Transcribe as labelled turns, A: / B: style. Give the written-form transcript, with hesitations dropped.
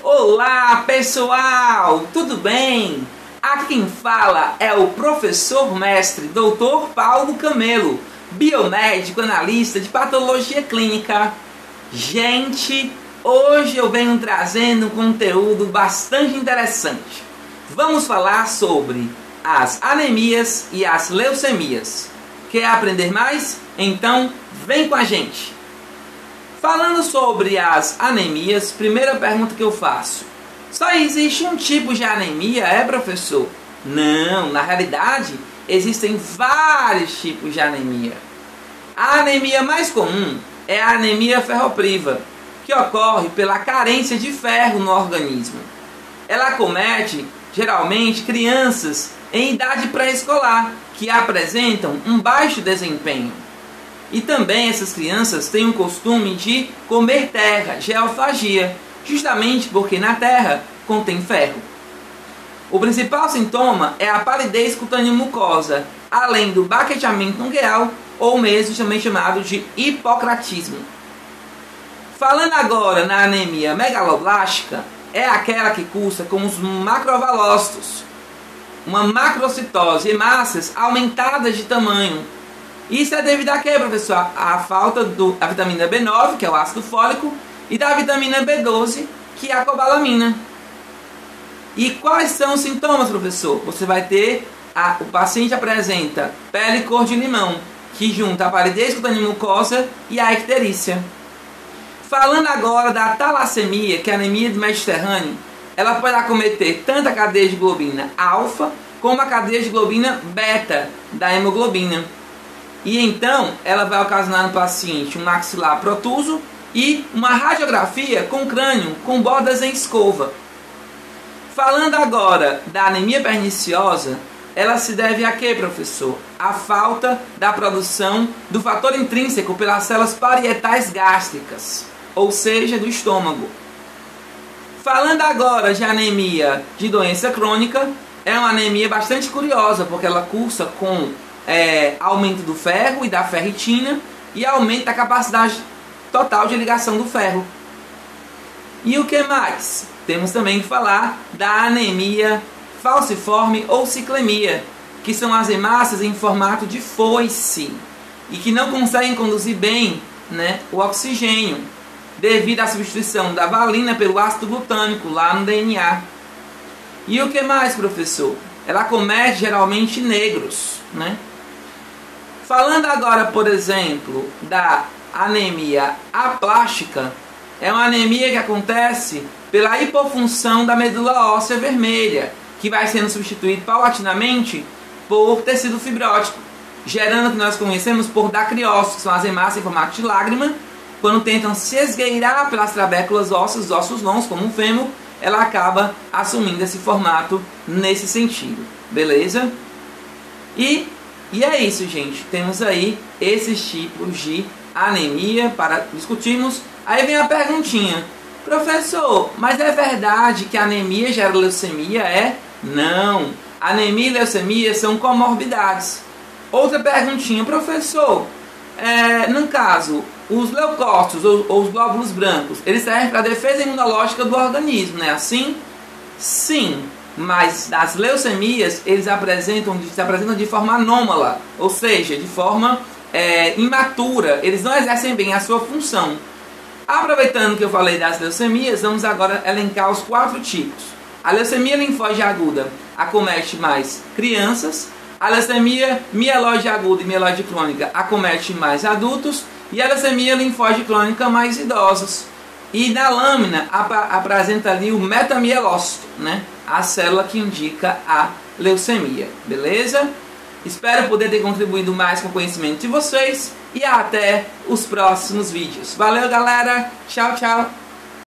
A: Olá pessoal, tudo bem? Aqui quem fala é o professor mestre Dr. Paulo Camelo, biomédico analista de patologia clínica. Gente, hoje eu venho trazendo um conteúdo bastante interessante. Vamos falar sobre as anemias e as leucemias. Quer aprender mais? Então vem com a gente! Falando sobre as anemias, primeira pergunta que eu faço: só existe um tipo de anemia, professor? Não, na realidade existem vários tipos de anemia. A anemia mais comum é a anemia ferropriva, que ocorre pela carência de ferro no organismo. Ela acomete geralmente crianças em idade pré-escolar, que apresentam um baixo desempenho. E também essas crianças têm o costume de comer terra, geofagia, justamente porque na terra contém ferro. O principal sintoma é a palidez cutânea mucosa, além do baqueteamento ungueal, ou mesmo também chamado de hipocratismo. Falando agora na anemia megaloblástica, é aquela que cursa com os macrovalócitos, uma macrocitose e massas aumentadas de tamanho. Isso é devido a quê, professor? A falta da vitamina B9, que é o ácido fólico, e da vitamina B12, que é a cobalamina. E quais são os sintomas, professor? Você vai ter, o paciente apresenta pele cor de limão, que junta a palidez cutânea mucosa e a icterícia. Falando agora da talassemia, que é a anemia do Mediterrâneo, ela pode acometer tanto a cadeia de globina alfa, como a cadeia de globina beta da hemoglobina. E então, ela vai ocasionar no paciente um maxilar protuso e uma radiografia com crânio com bordas em escova. Falando agora da anemia perniciosa, ela se deve a quê, professor? A falta da produção do fator intrínseco pelas células parietais gástricas, ou seja, do estômago. Falando agora de anemia de doença crônica, é uma anemia bastante curiosa, porque ela cursa com aumento do ferro e da ferritina e aumento da capacidade total de ligação do ferro. E o que mais? Temos também que falar da anemia falciforme ou ciclemia, que são as hemácias em formato de foice e que não conseguem conduzir bem, o oxigênio devido à substituição da valina pelo ácido glutâmico lá no DNA. E o que mais, professor? Ela acomete geralmente negros, Falando agora, por exemplo, da anemia aplástica, é uma anemia que acontece pela hipofunção da medula óssea vermelha, que vai sendo substituído paulatinamente por tecido fibrótico, gerando o que nós conhecemos por dacriócitos, que são as hemácias em formato de lágrima. Quando tentam se esgueirar pelas trabéculas ósseas, ossos longos, como o fêmur, ela acaba assumindo esse formato nesse sentido, beleza? E é isso, gente. Temos aí esses tipos de anemia para discutirmos. Aí vem a perguntinha: professor, mas é verdade que a anemia gera leucemia? Não. Anemia e leucemia são comorbidades. Outra perguntinha: professor, no caso, os leucócitos ou os glóbulos brancos, eles servem para a defesa imunológica do organismo, não é assim? Sim. Mas as leucemias, eles se apresentam de forma anômala, ou seja, de forma imatura. Eles não exercem bem a sua função. Aproveitando que eu falei das leucemias, vamos agora elencar os 4 tipos. A leucemia linfóide aguda acomete mais crianças. A leucemia mieloide aguda e mieloide crônica acomete mais adultos. E a leucemia linfóide crônica mais idosos. E na lâmina apresenta ali o metamielócito, a célula que indica a leucemia, beleza? Espero poder ter contribuído mais com o conhecimento de vocês e até os próximos vídeos. Valeu, galera! Tchau, tchau!